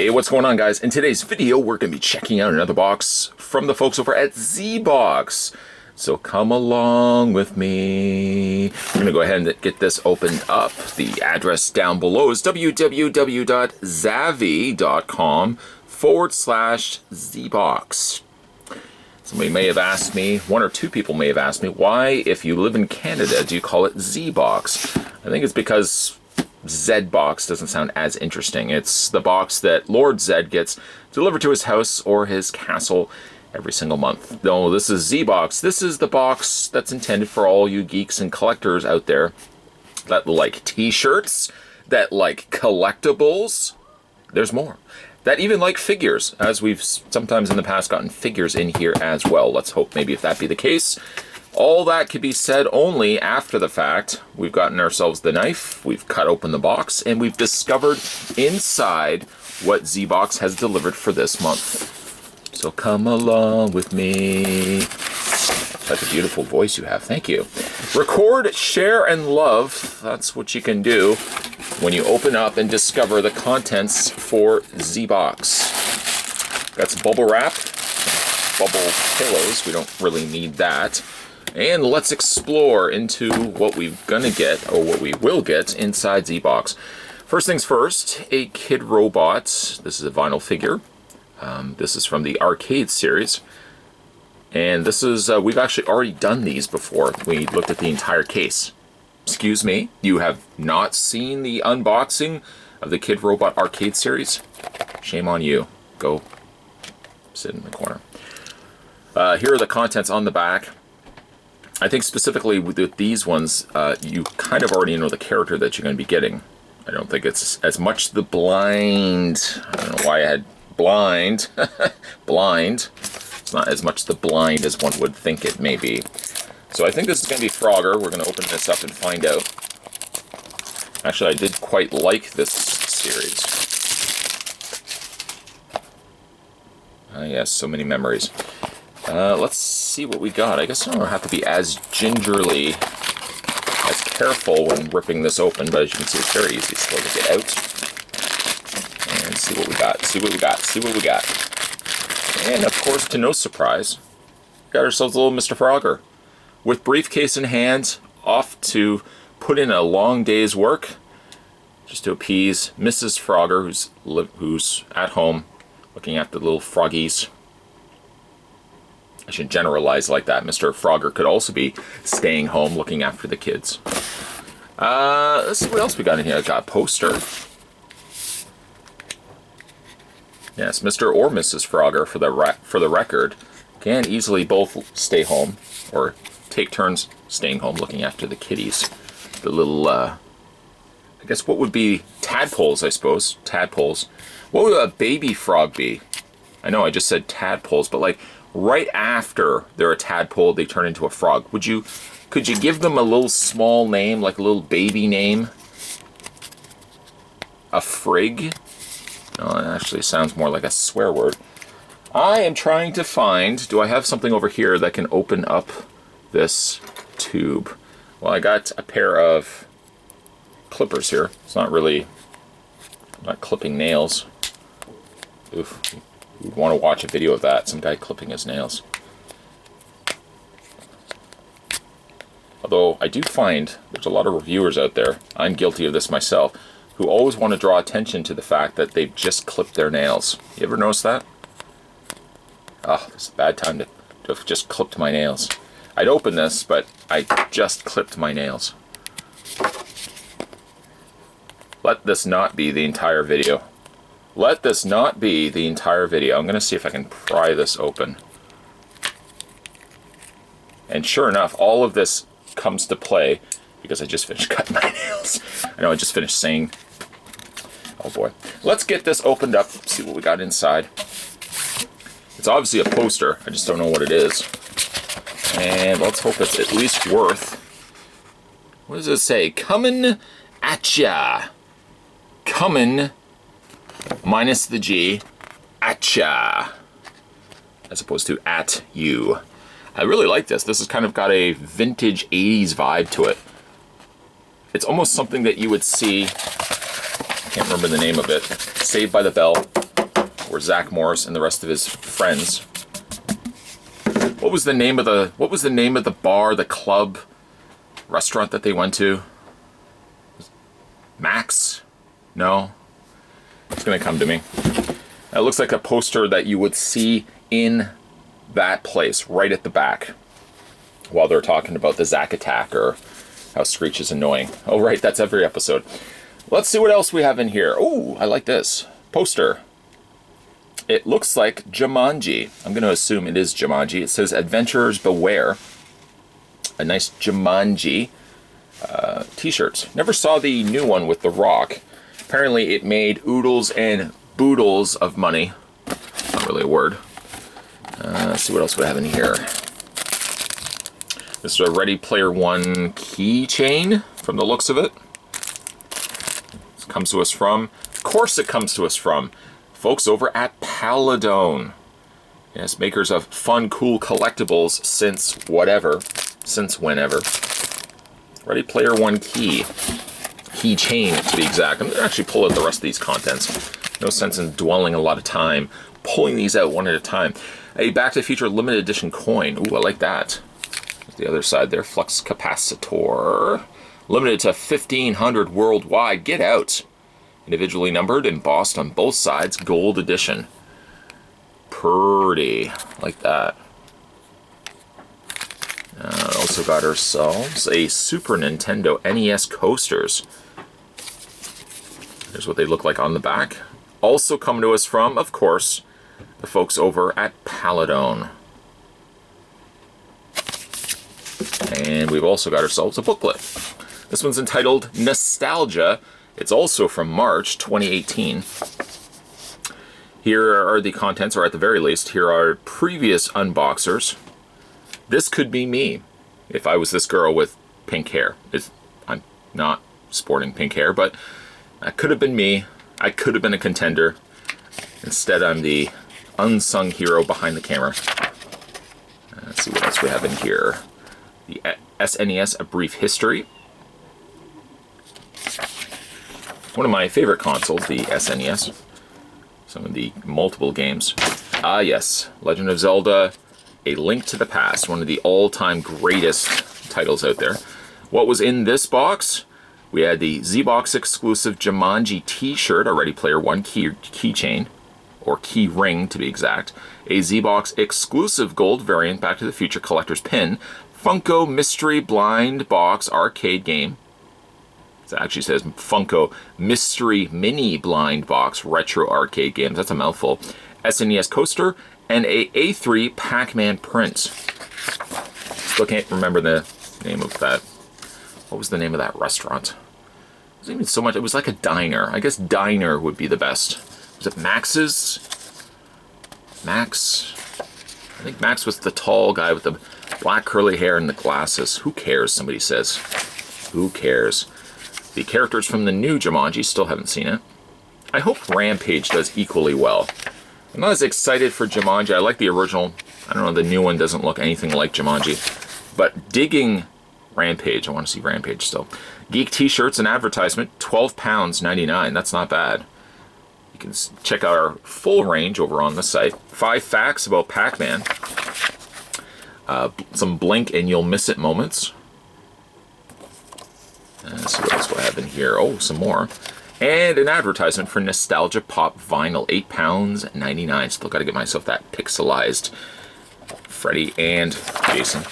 Hey, what's going on, guys? In today's video, we're going to be checking out another box from the folks over at Zbox. So come along with me. I'm going to go ahead and get this opened up. The address down below is www.zavvy.com/Zbox. Somebody may have asked me, one or two people may have asked me, why, if you live in Canada, do you call it Zbox? I think it's because Zbox doesn't sound as interesting. It's the box that Lord Zed gets delivered to his house or his castle every single month. No, this is Zbox. This is the box that's intended for all you geeks and collectors out there that like t-shirts, that like collectibles. There's more. That even like figures, as we've sometimes in the past gotten figures in here as well. Let's hope maybe if that be the case. All that could be said only after the fact. We've gotten ourselves the knife, we've cut open the box, and we've discovered inside what Zbox has delivered for this month. So come along with me. Such a beautiful voice you have, thank you. Record, share, and love. That's what you can do when you open up and discover the contents for Zbox. Got some bubble wrap, bubble pillows. We don't really need that. And let's explore into what we're gonna get, or what we will get, inside Zbox. First things first, a kid robot. This is a vinyl figure. This is from the arcade series. And this is, we've actually already done these before. We looked at the entire case. Excuse me, you have not seen the unboxing of the Kid Robot arcade series? Shame on you. Go sit in the corner. Here are the contents on the back. I think specifically with these ones, you kind of already know the character that you're going to be getting. I don't think it's as much the blind. I don't know why I had blind. Blind. It's not as much the blind as one would think it may be. So I think this is going to be Frogger. We're going to open this up and find out. Actually, I did quite like this series. Ah, yes, so many memories. Let's see what we got. I guess I don't have to be as gingerly, as careful when ripping this open, but as you can see, it's very easy still to get out. And see what we got, see what we got, see what we got. And of course, to no surprise, we got ourselves a little Mr. Frogger. With briefcase in hand, off to put in a long day's work, just to appease Mrs. Frogger, who's at home, looking at the little froggies. I should generalize like that. Mr. Frogger could also be staying home looking after the kids. Let's see what else we got in here. I got a poster. Yes, Mr. or Mrs. Frogger, for the record, can easily both stay home or take turns staying home looking after the kitties. The little, I guess what would be tadpoles, I suppose. Tadpoles. What would a baby frog be? I know I just said tadpoles, but like, right after they're a tadpole, they turn into a frog. Could you give them a little small name, like a little baby name? A frig? No, it actually sounds more like a swear word. I am trying to find, do I have something over here that can open up this tube? Well, I got a pair of clippers here. It's not really, I'm not clipping nails. Oof. You'd want to watch a video of that, some guy clipping his nails. Although I do find there's a lot of reviewers out there, I'm guilty of this myself, who always want to draw attention to the fact that they've just clipped their nails. You ever notice that? Oh, it's a bad time to have just clipped my nails. I'd open this, but I just clipped my nails. Let this not be the entire video. Let this not be the entire video. I'm going to see if I can pry this open. And sure enough, all of this comes to play because I just finished cutting my nails. I know I just finished saying, oh boy. Let's get this opened up, see what we got inside. It's obviously a poster. I just don't know what it is. And let's hope it's at least worth. What does it say? Coming at ya. Coming, minus the G, at ya. As opposed to at you. I really like this. This has kind of got a vintage 80s vibe to it. It's almost something that you would see, I can't remember the name of it, Saved by the Bell. where Zach Morris and the rest of his friends. What was the name of the bar, the club, restaurant that they went to? Max? No. It's gonna come to me. It looks like a poster that you would see in that place, right at the back, while they're talking about the Zach attack or how Screech is annoying. Oh, right, that's every episode. Let's see what else we have in here. Oh, I like this poster. It looks like Jumanji. I'm going to assume it is Jumanji. It says Adventurers Beware. A nice Jumanji t-shirt. Never saw the new one with The Rock. Apparently it made oodles and boodles of money. Not really a word. Let's see what else we have in here. This is a Ready Player One keychain from the looks of it. This comes to us from, of course it comes to us from, folks over at Paladone. Yes, makers of fun, cool collectibles since whatever, since whenever. Ready Player One keychain to be exact. I'm going to actually pull out the rest of these contents. No sense in dwelling a lot of time, pulling these out one at a time. A Back to the Future limited edition coin. Ooh, I like that. There's the other side there. Flux capacitor. Limited to 1,500 worldwide. Get out. Individually numbered, embossed on both sides. Gold edition. Pretty. Like that. Also got ourselves a Super Nintendo NES coasters. Here's what they look like on the back. Also coming to us from, of course, the folks over at Paladone. And we've also got ourselves a booklet. This one's entitled Nostalgia. It's also from March 2018. Here are the contents, or at the very least, here are previous unboxers. This could be me if I was this girl with pink hair. I'm not sporting pink hair, but that could have been me. I could have been a contender. Instead, I'm the unsung hero behind the camera. Let's see what else we have in here. The SNES, A Brief History. One of my favorite consoles, the SNES. Some of the multiple games. Ah, yes. Legend of Zelda, A Link to the Past. One of the all-time greatest titles out there. What was in this box? We had the Zbox exclusive Jumanji t-shirt, a Ready Player One keychain, or key ring to be exact. A Zbox exclusive gold variant Back to the Future collector's pin. Funko Mystery Blind Box arcade game. It actually says Funko Mystery Mini Blind Box retro arcade games. That's a mouthful. SNES coaster and a A3 Pac-Man print. Still can't remember the name of that. What was the name of that restaurant? It wasn't even so much. It was like a diner. I guess diner would be the best. Was it Max's? Max? I think Max was the tall guy with the black curly hair and the glasses. Who cares, somebody says. Who cares? The characters from the new Jumanji, still haven't seen it. I hope Rampage does equally well. I'm not as excited for Jumanji. I like the original. I don't know, the new one doesn't look anything like Jumanji. But digging Rampage, I want to see Rampage still. Geek t-shirts and advertisement, £12.99. That's not bad. You can check out our full range over on the site. 5 facts about Pac-Man. Some blink and you'll miss it moments. Let's see what else do I have in here. Oh, some more. And an advertisement for Nostalgia Pop Vinyl. £8.99. Still got to get myself that pixelized Freddy and Jason.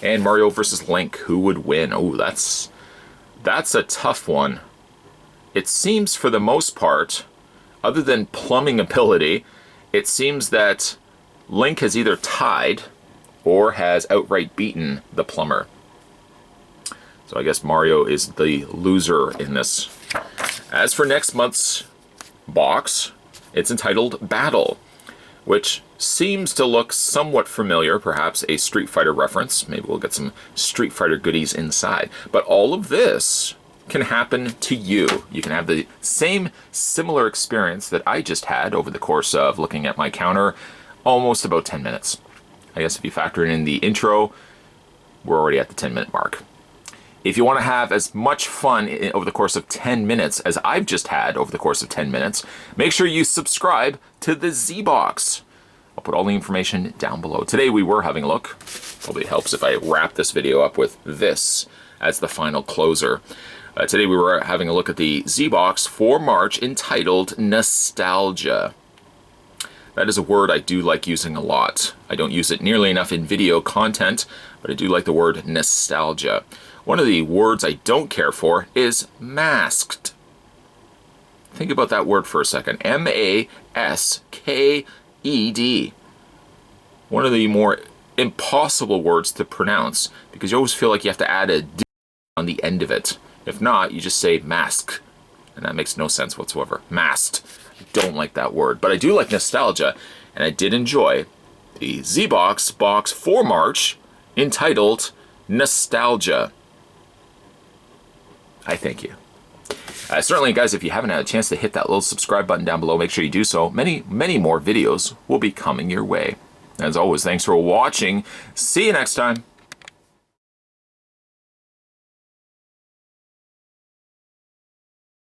And Mario vs. Link. Who would win? Oh, that's a tough one. It seems for the most part, other than plumbing ability, it seems that Link has either tied or has outright beaten the plumber. So I guess Mario is the loser in this. As for next month's box, it's entitled Battle, which seems to look somewhat familiar, perhaps a Street Fighter reference. Maybe we'll get some Street Fighter goodies inside. But all of this can happen to you. You can have the same similar experience that I just had over the course of looking at my counter, almost about 10 minutes. I guess if you factor in the intro, we're already at the 10-minute mark. If you want to have as much fun over the course of 10 minutes as I've just had over the course of 10 minutes, make sure you subscribe to the Zbox. I'll put all the information down below. Today we were having a look. Probably helps if I wrap this video up with this as the final closer. Today we were having a look at the Zbox for March entitled Nostalgia. That is a word I do like using a lot. I don't use it nearly enough in video content, but I do like the word nostalgia. One of the words I don't care for is masked. Think about that word for a second. M-A-S-K-E-D. One of the more impossible words to pronounce because you always feel like you have to add a D on the end of it. If not, you just say mask. And that makes no sense whatsoever. Masked. I don't like that word, but I do like nostalgia, and I did enjoy the Zbox box for March entitled Nostalgia. I thank you. Certainly, guys, if you haven't had a chance to hit that little subscribe button down below, make sure you do so. Many more videos will be coming your way. As always, thanks for watching. See you next time.